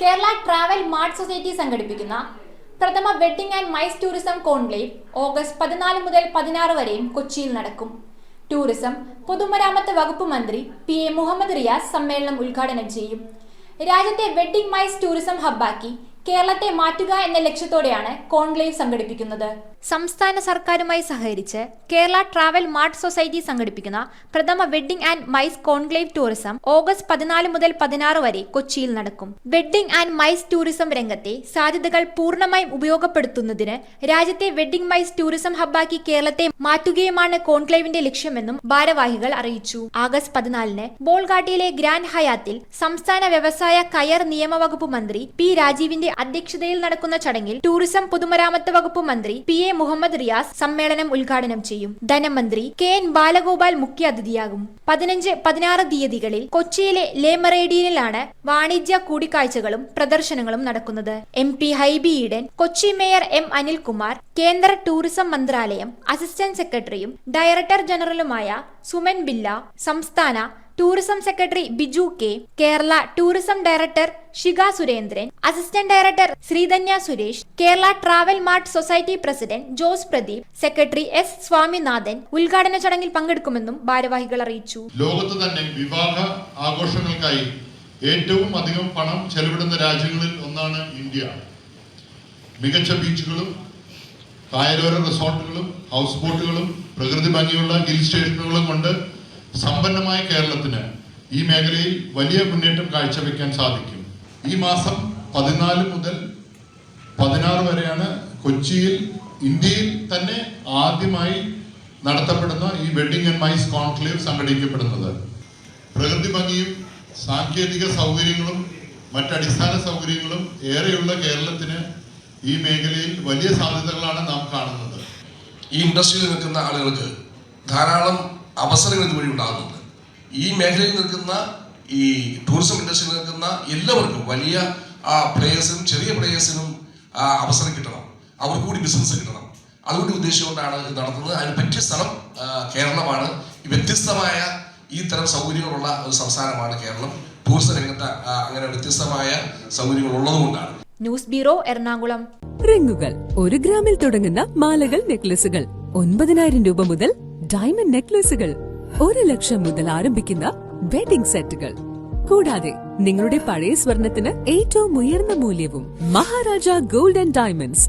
Kerala travel mart society സംഘടിപ്പിക്കുന്ന പ്രഥമ wedding and mice tourism conclave August 14 മുതൽ 16 വരെയും കൊച്ചിയിൽ നടക്കും. ടൂറിസം, പൊതുമരാമത്ത് വകുപ്പ് മന്ത്രി PA മുഹമ്മദ് റിയാസ് സമ്മേളനം ഉദ്ഘാടനം ചെയ്യും. രാജ്യത്തെ വെഡ്ഡിംഗ് മൈസ് ടൂറിസം ഹബ്ബാക്കി കേരളത്തെ മാറ്റുക എന്ന ലക്ഷ്യത്തോടെയാണ് കോൺക്ലേവ് സംഘടിപ്പിക്കുന്നത്. സംസ്ഥാന സർക്കാരുമായി സഹകരിച്ച് കേരള ട്രാവൽ മാർട്ട് സൊസൈറ്റി സംഘടിപ്പിക്കുന്ന പ്രഥമ wedding and mice conclave tourism August 14 മുതൽ 16 വരെ കൊച്ചിയിൽ നടക്കും. വെഡ്ഡിംഗ് ആൻഡ് മൈസ് ടൂറിസം രംഗത്തെ സാധ്യതകൾ പൂർണ്ണമായും ഉപയോഗപ്പെടുത്തുന്നതിന് രാജ്യത്തെ വെഡ്ഡിംഗ് മൈസ് ടൂറിസം ഹബ്ബാക്കി കേരളത്തെ മാറ്റുകയുമാണ് കോൺക്ലേവിന്റെ ലക്ഷ്യമെന്നും ഭാരവാഹികൾ അറിയിച്ചു. ആഗസ്റ്റ് 14-ന് ബോൾഗാട്ടിയിലെ ഗ്രാൻഡ് ഹയാത്തിൽ സംസ്ഥാന വ്യവസായ കയർ നിയമവകുപ്പ് മന്ത്രി P രാജീവിന്റെ അധ്യക്ഷതയിൽ നടക്കുന്ന ചടങ്ങിൽ ടൂറിസം പൊതുമരാമത്ത് വകുപ്പ് മന്ത്രി PA മുഹമ്മദ് റിയാസ് സമ്മേളനം ഉദ്ഘാടനം ചെയ്യും. ധനമന്ത്രി KN ബാലഗോപാൽ മുഖ്യാതിഥിയാകും. 15-16 തീയതികളിൽ കൊച്ചിയിലെ ലേ മെറേഡിയനിലാണ് വാണിജ്യ കൂടിക്കാഴ്ചകളും പ്രദർശനങ്ങളും നടക്കുന്നത്. MP Hibi Eden, Kochi mayor M Anilkumar, കേന്ദ്ര ടൂറിസം മന്ത്രാലയം അസിസ്റ്റന്റ് സെക്രട്ടറിയും ഡയറക്ടർ ജനറലുമായ സുമൻ ബില്ല, സംസ്ഥാന tourism secretary Biju K, Kerala tourism director Shikha Surendran, assistant director Sreedhanya Suresh, Kerala travel mart society president Jose Pradeep, secretary S Swaminathan ഉദ്ഘാടന ചടങ്ങിൽ പങ്കെടുക്കുമെന്നും ഭാരവാഹികൾ അറിയിച്ചു. ലോകത്ത് തന്നെ വിവാഹ ആഘോഷങ്ങൾക്കായി ഏറ്റവും അധികം പണം ചെലവിടുന്ന രാജ്യങ്ങളിൽ ഒന്നാണ് ഇന്ത്യ. മികച്ച ബീച്ചുകളും കായലോര റിസോർട്ടുകളും ഹൗസ് ബോട്ടുകളും പ്രകൃതി ഭംഗിയുള്ള ഹിൽ സ്റ്റേഷനുകളും കൊണ്ട് സമ്പന്നമായ കേരളത്തിന് ഈ മേഖലയിൽ വലിയ മുന്നേറ്റം കാഴ്ചവെക്കാൻ സാധിക്കും. ഈ മാസം 14 മുതൽ 16 വരെയാണ് കൊച്ചിയിൽ ഇന്ത്യയിൽ തന്നെ ആദ്യമായി നടത്തപ്പെടുന്ന ഈ വെഡ്ഡിംഗ് ആൻഡ് മൈസ് കോൺക്ലേവ് സംഘടിപ്പിക്കപ്പെടുന്നത്. പ്രകൃതി ഭംഗിയും സാങ്കേതിക സൗകര്യങ്ങളും മറ്റടിസ്ഥാന സൗകര്യങ്ങളും ഏറെയുള്ള കേരളത്തിന് ഈ മേഖലയിൽ വലിയ സാധ്യതകളാണ് നാം കാണുന്നത്. ഈ ഇൻഡസ്ട്രിയിൽ നിൽക്കുന്ന ആളുകൾക്ക് ധാരാളം അവസരങ്ങൾ ഇതുവഴി ഉണ്ടാകുന്നുണ്ട്. ഈ മേഖലയിൽ നിൽക്കുന്ന ഈ ടൂറിസം ഇൻഡസ്ട്രിയിൽ നിൽക്കുന്ന എല്ലാവർക്കും വലിയ പ്ലേയേഴ്സിനും ചെറിയ പ്ലേയേഴ്സിനും അവസരം കിട്ടണം, അവർക്ക് കൂടി ബിസിനസ് കിട്ടണം. അതുകൊണ്ട് ഉദ്ദേശിച്ചുകൊണ്ടാണ് ഇത് നടത്തുന്നത്. അതിന് പറ്റിയ സ്ഥലം കേരളമാണ്. വ്യത്യസ്തമായ ഈ തരം സൗകര്യങ്ങളുള്ള ഒരു സംസ്ഥാനമാണ് കേരളം. ടൂറിസം രംഗത്ത് അങ്ങനെ വ്യത്യസ്തമായ സൗകര്യങ്ങൾ ഉള്ളതുകൊണ്ടാണ്. News bureau, Ernakulam. റിങ്ങുകൾ 1 ഗ്രാമിൽ തുടങ്ങുന്ന മാലകൾ, നെക്ലസുകൾ 9,000 രൂപ മുതൽ ഡയമണ്ട് നെക്ലസുകൾ 1 ലക്ഷം മുതൽ ആരംഭിക്കുന്ന വെഡിംഗ് സെറ്റുകൾ, കൂടാതെ നിങ്ങളുടെ പഴയ സ്വർണത്തിന് ഏറ്റവും ഉയർന്ന മൂല്യവും മഹാരാജ ഗോൾഡ് ആൻഡ് ഡയമണ്ട്സ്